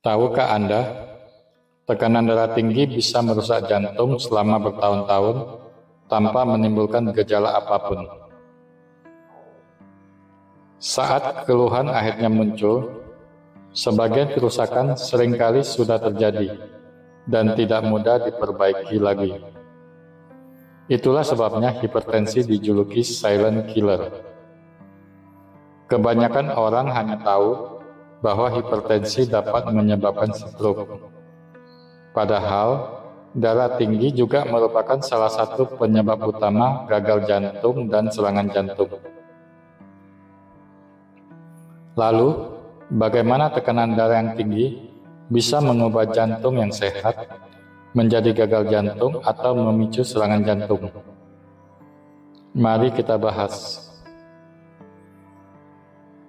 Tahukah Anda, tekanan darah tinggi bisa merusak jantung selama bertahun-tahun tanpa menimbulkan gejala apapun. Saat keluhan akhirnya muncul, sebagian kerusakan seringkali sudah terjadi dan tidak mudah diperbaiki lagi. Itulah sebabnya hipertensi dijuluki silent killer. Kebanyakan orang hanya tahu bahwa hipertensi dapat menyebabkan stroke. Padahal, darah tinggi juga merupakan salah satu penyebab utama gagal jantung dan serangan jantung. Lalu, bagaimana tekanan darah yang tinggi bisa mengubah jantung yang sehat menjadi gagal jantung atau memicu serangan jantung? Mari kita bahas.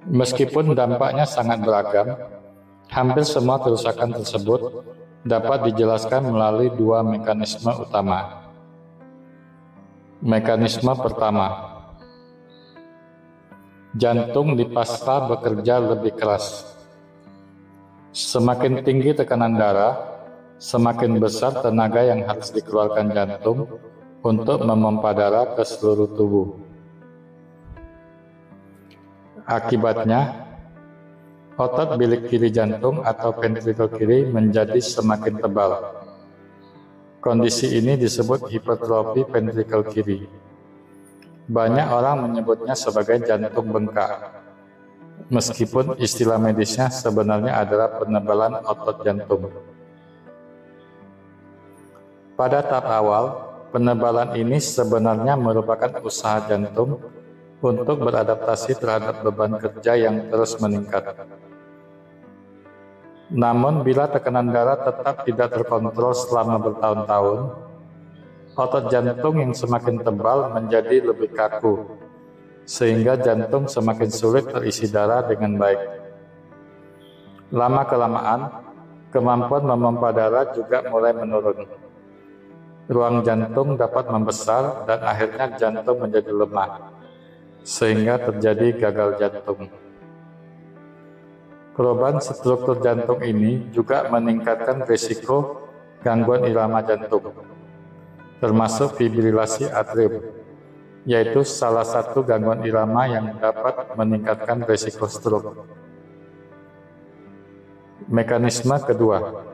Meskipun dampaknya sangat beragam, hampir semua kerusakan tersebut dapat dijelaskan melalui dua mekanisme utama. Mekanisme pertama, jantung dipaksa bekerja lebih keras. Semakin tinggi tekanan darah, semakin besar tenaga yang harus dikeluarkan jantung untuk memompa darah ke seluruh tubuh. Akibatnya, otot bilik kiri jantung atau ventrikel kiri menjadi semakin tebal. Kondisi ini disebut hipertrofi ventrikel kiri. Banyak orang menyebutnya sebagai jantung bengkak, meskipun istilah medisnya sebenarnya adalah penebalan otot jantung. Pada tahap awal, penebalan ini sebenarnya merupakan usaha jantung untuk beradaptasi terhadap beban kerja yang terus meningkat. Namun, bila tekanan darah tetap tidak terkontrol selama bertahun-tahun, otot jantung yang semakin tebal menjadi lebih kaku, sehingga jantung semakin sulit terisi darah dengan baik. Lama-kelamaan, kemampuan memompa darah juga mulai menurun. Ruang jantung dapat membesar dan akhirnya jantung menjadi lemah, sehingga terjadi gagal jantung. Perubahan struktur jantung ini juga meningkatkan risiko gangguan irama jantung, termasuk fibrilasi atrium, yaitu salah satu gangguan irama yang dapat meningkatkan risiko stroke. Mekanisme kedua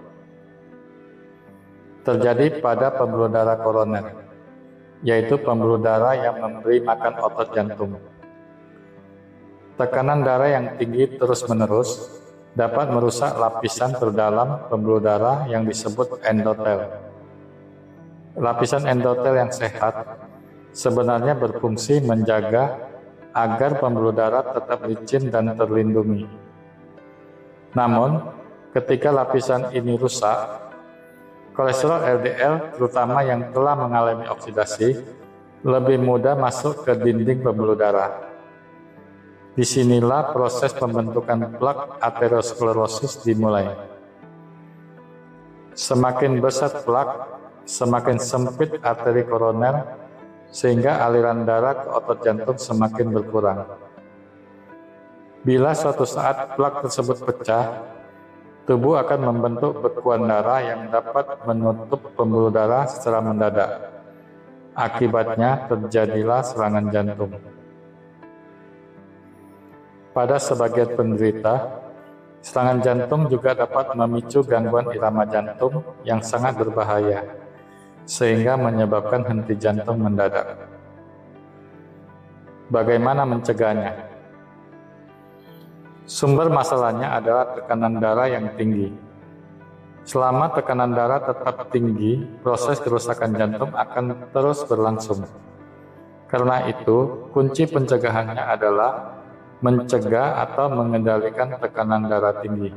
terjadi pada pembuluh darah koroner, yaitu pembuluh darah yang memberi makan otot jantung. Tekanan darah yang tinggi terus-menerus dapat merusak lapisan terdalam pembuluh darah yang disebut endotel. Lapisan endotel yang sehat sebenarnya berfungsi menjaga agar pembuluh darah tetap licin dan terlindungi. Namun, ketika lapisan ini rusak, kolesterol LDL, terutama yang telah mengalami oksidasi, lebih mudah masuk ke dinding pembuluh darah. Disinilah proses pembentukan plak aterosklerosis dimulai. Semakin besar plak, semakin sempit arteri koroner, sehingga aliran darah ke otot jantung semakin berkurang. Bila suatu saat plak tersebut pecah, tubuh akan membentuk bekuan darah yang dapat menutup pembuluh darah secara mendadak. Akibatnya terjadilah serangan jantung. Pada sebagian penderita, serangan jantung juga dapat memicu gangguan irama jantung yang sangat berbahaya, sehingga menyebabkan henti jantung mendadak. Bagaimana mencegahnya? Sumber masalahnya adalah tekanan darah yang tinggi. Selama tekanan darah tetap tinggi, proses kerusakan jantung akan terus berlangsung. Karena itu, kunci pencegahannya adalah mencegah atau mengendalikan tekanan darah tinggi.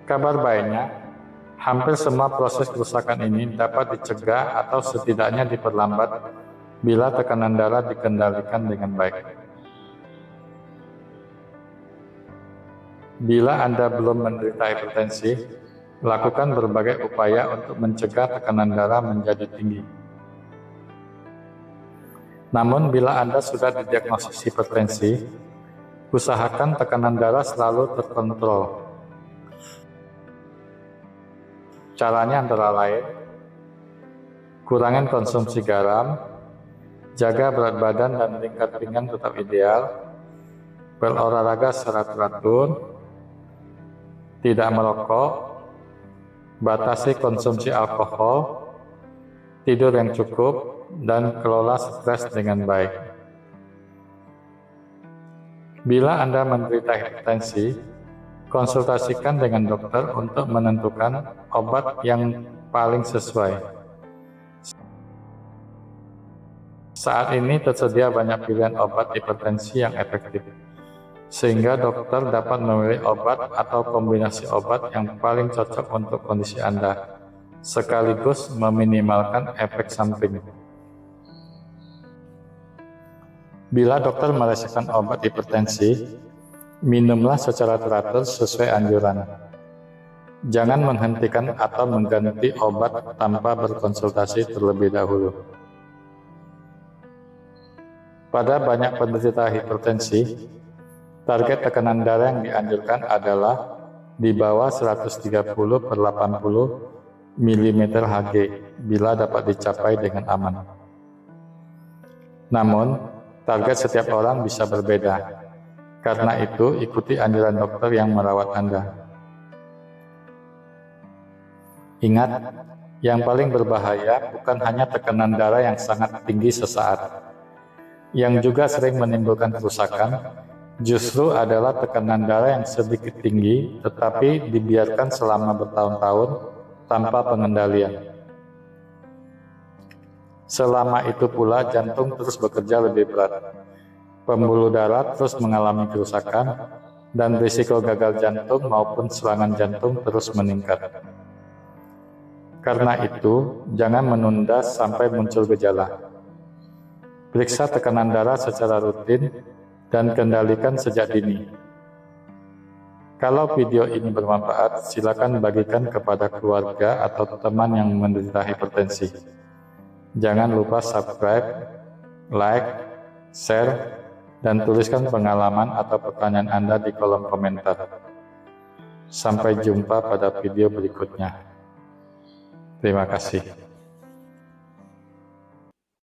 Kabar baiknya, hampir semua proses kerusakan ini dapat dicegah atau setidaknya diperlambat bila tekanan darah dikendalikan dengan baik. Bila Anda belum menderita hipertensi, lakukan berbagai upaya untuk mencegah tekanan darah menjadi tinggi. Namun, bila Anda sudah didiagnosis hipertensi, Usahakan tekanan darah selalu terkontrol. Caranya antara lain, kurangin konsumsi garam, jaga berat badan dan tingkat pinggang tetap ideal, berolahraga secara teratur, tidak merokok, batasi konsumsi alkohol, tidur yang cukup, dan kelola stres dengan baik. Bila Anda menderita hipertensi, konsultasikan dengan dokter untuk menentukan obat yang paling sesuai. Saat ini tersedia banyak pilihan obat hipertensi yang efektif, sehingga dokter dapat memilih obat atau kombinasi obat yang paling cocok untuk kondisi Anda, sekaligus meminimalkan efek samping. Bila dokter meresepkan obat hipertensi, minumlah secara teratur sesuai anjuran. Jangan menghentikan atau mengganti obat tanpa berkonsultasi terlebih dahulu. Pada banyak penderita hipertensi, target tekanan darah yang dianjurkan adalah di bawah 130/80 mm/Hg bila dapat dicapai dengan aman. Namun, target setiap orang bisa berbeda. Karena itu, ikuti anjuran dokter yang merawat Anda. Ingat, yang paling berbahaya bukan hanya tekanan darah yang sangat tinggi sesaat. Yang juga sering menimbulkan kerusakan, justru adalah tekanan darah yang sedikit tinggi, tetapi dibiarkan selama bertahun-tahun tanpa pengendalian. Selama itu pula jantung terus bekerja lebih berat, pembuluh darah terus mengalami kerusakan, dan risiko gagal jantung maupun serangan jantung terus meningkat. Karena itu, jangan menunda sampai muncul gejala. Periksa tekanan darah secara rutin dan kendalikan sejak dini. Kalau video ini bermanfaat, silakan bagikan kepada keluarga atau teman yang menderita hipertensi. Jangan lupa subscribe, like, share, dan tuliskan pengalaman atau pertanyaan Anda di kolom komentar. Sampai jumpa pada video berikutnya. Terima kasih.